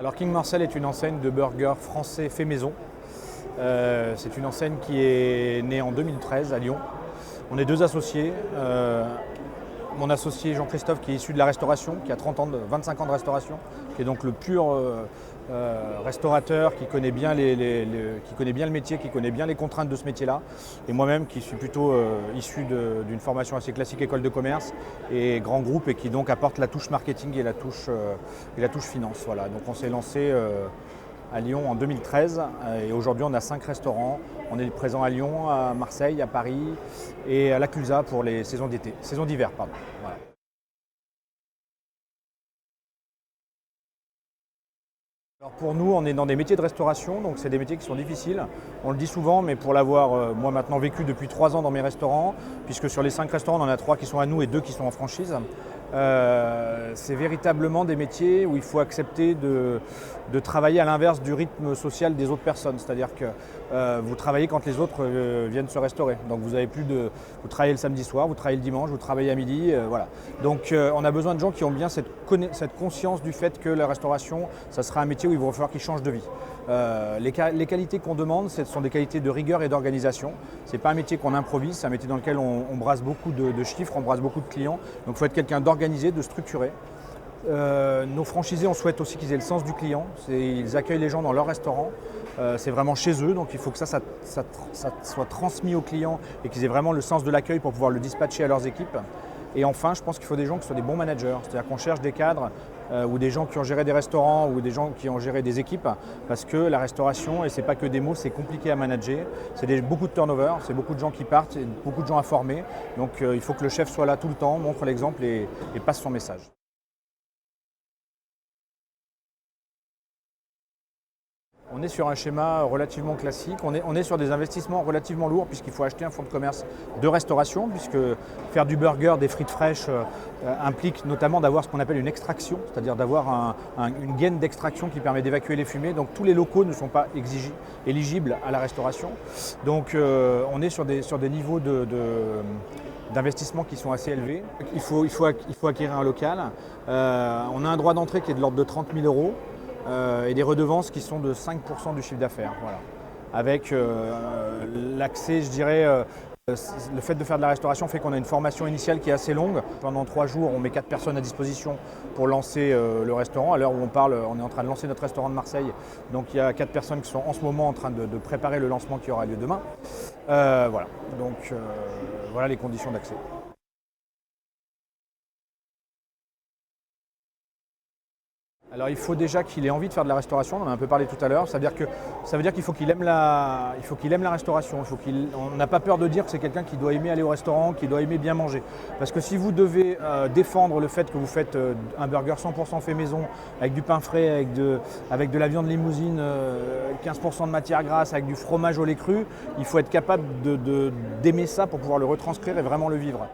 Alors King Marcel est une enseigne de burgers français fait maison. C'est une enseigne qui est née en 2013 à Lyon. On est deux associés. Mon associé Jean-Christophe qui est issu de la restauration, qui a 25 ans de restauration, qui est donc le pur restaurateur, qui connaît bien le métier, qui connaît bien les contraintes de ce métier-là. Et moi-même qui suis plutôt issu d'une formation assez classique école de commerce et grand groupe et qui donc apporte la touche marketing et la touche finance. Voilà. Donc on s'est lancé à Lyon en 2013 et aujourd'hui on a 5 restaurants. On est présent à Lyon, à Marseille, à Paris et à la Clusa pour les saisons d'hiver. Voilà. Alors pour nous, on est dans des métiers de restauration, donc c'est des métiers qui sont difficiles. On le dit souvent, mais pour l'avoir moi maintenant vécu depuis 3 ans dans mes restaurants, puisque sur les 5 restaurants, on en a 3 qui sont à nous et 2 qui sont en franchise. C'est véritablement des métiers où il faut accepter de travailler à l'inverse du rythme social des autres personnes. C'est-à-dire que vous travaillez quand les autres viennent se restaurer. Donc vous travaillez le samedi soir, vous travaillez le dimanche, vous travaillez à midi, voilà. Donc on a besoin de gens qui ont bien cette conscience du fait que la restauration, ça sera un métier où il va falloir qu'ils changent de vie. Les qualités qu'on demande, ce sont des qualités de rigueur et d'organisation. Ce n'est pas un métier qu'on improvise, c'est un métier dans lequel on brasse beaucoup de chiffres, on brasse beaucoup de clients. Donc il faut être quelqu'un d'organisé, de structuré. Nos franchisés, on souhaite aussi qu'ils aient le sens du client. Ils accueillent les gens dans leur restaurant. C'est vraiment chez eux, donc il faut que ça soit transmis aux clients et qu'ils aient vraiment le sens de l'accueil pour pouvoir le dispatcher à leurs équipes. Et enfin, je pense qu'il faut des gens qui soient des bons managers, c'est-à-dire qu'on cherche des cadres ou des gens qui ont géré des restaurants ou des gens qui ont géré des équipes, parce que la restauration, et c'est pas que des mots, c'est compliqué à manager, c'est beaucoup de turnover, c'est beaucoup de gens qui partent, beaucoup de gens à former, donc il faut que le chef soit là tout le temps, montre l'exemple et passe son message. On est sur un schéma relativement classique, on est sur des investissements relativement lourds puisqu'il faut acheter un fonds de commerce de restauration, puisque faire du burger, des frites fraîches implique notamment d'avoir ce qu'on appelle une extraction, c'est-à-dire d'avoir une gaine d'extraction qui permet d'évacuer les fumées. Donc tous les locaux ne sont pas éligibles à la restauration. Donc on est sur des niveaux d'investissement qui sont assez élevés. Il faut acquérir un local. On a un droit d'entrée qui est de l'ordre de 30 000 € et des redevances qui sont de 5% du chiffre d'affaires. Voilà. Avec l'accès, je dirais, le fait de faire de la restauration fait qu'on a une formation initiale qui est assez longue. Pendant 3 jours, on met 4 personnes à disposition pour lancer le restaurant. À l'heure où on parle, on est en train de lancer notre restaurant de Marseille. Donc il y a 4 personnes qui sont en ce moment en train de préparer le lancement qui aura lieu demain. Voilà. Donc voilà les conditions d'accès. Alors il faut déjà qu'il ait envie de faire de la restauration, on en a un peu parlé tout à l'heure, ça veut dire qu'il faut qu'il aime la restauration, on n'a pas peur de dire que c'est quelqu'un qui doit aimer aller au restaurant, qui doit aimer bien manger. Parce que si vous devez défendre le fait que vous faites un burger 100% fait maison, avec du pain frais, avec de la viande limousine, 15% de matière grasse, avec du fromage au lait cru, il faut être capable d'aimer ça pour pouvoir le retranscrire et vraiment le vivre.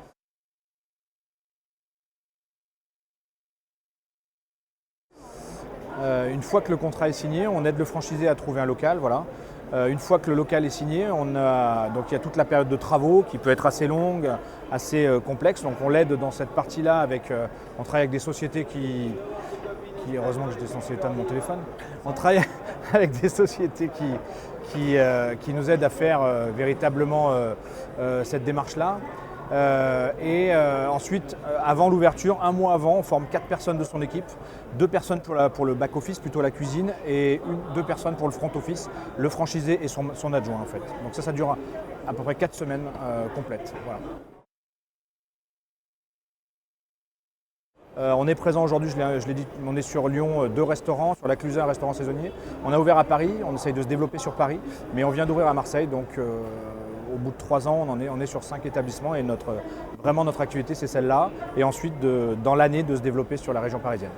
Une fois que le contrat est signé, on aide le franchisé à trouver un local. Voilà. Une fois que le local est signé, donc il y a toute la période de travaux qui peut être assez longue, assez complexe. Donc on l'aide dans cette partie-là. On travaille avec des sociétés qui heureusement que j'étais censé éteindre mon téléphone. On travaille avec des sociétés qui nous aident à faire véritablement cette démarche-là. Ensuite, avant l'ouverture, un mois avant, on forme 4 personnes de son équipe, 2 personnes pour le back-office, plutôt la cuisine, et 2 personnes pour le front-office, le franchisé et son adjoint en fait. Donc ça dure à peu près 4 semaines complètes. Voilà. On est présent aujourd'hui, je l'ai dit, on est sur Lyon, 2 restaurants, sur la Clusa, un restaurant saisonnier. On a ouvert à Paris, on essaye de se développer sur Paris, mais on vient d'ouvrir à Marseille, donc au bout de 3 ans, on est sur 5 établissements et vraiment notre activité c'est celle-là. Et ensuite, dans l'année, de se développer sur la région parisienne.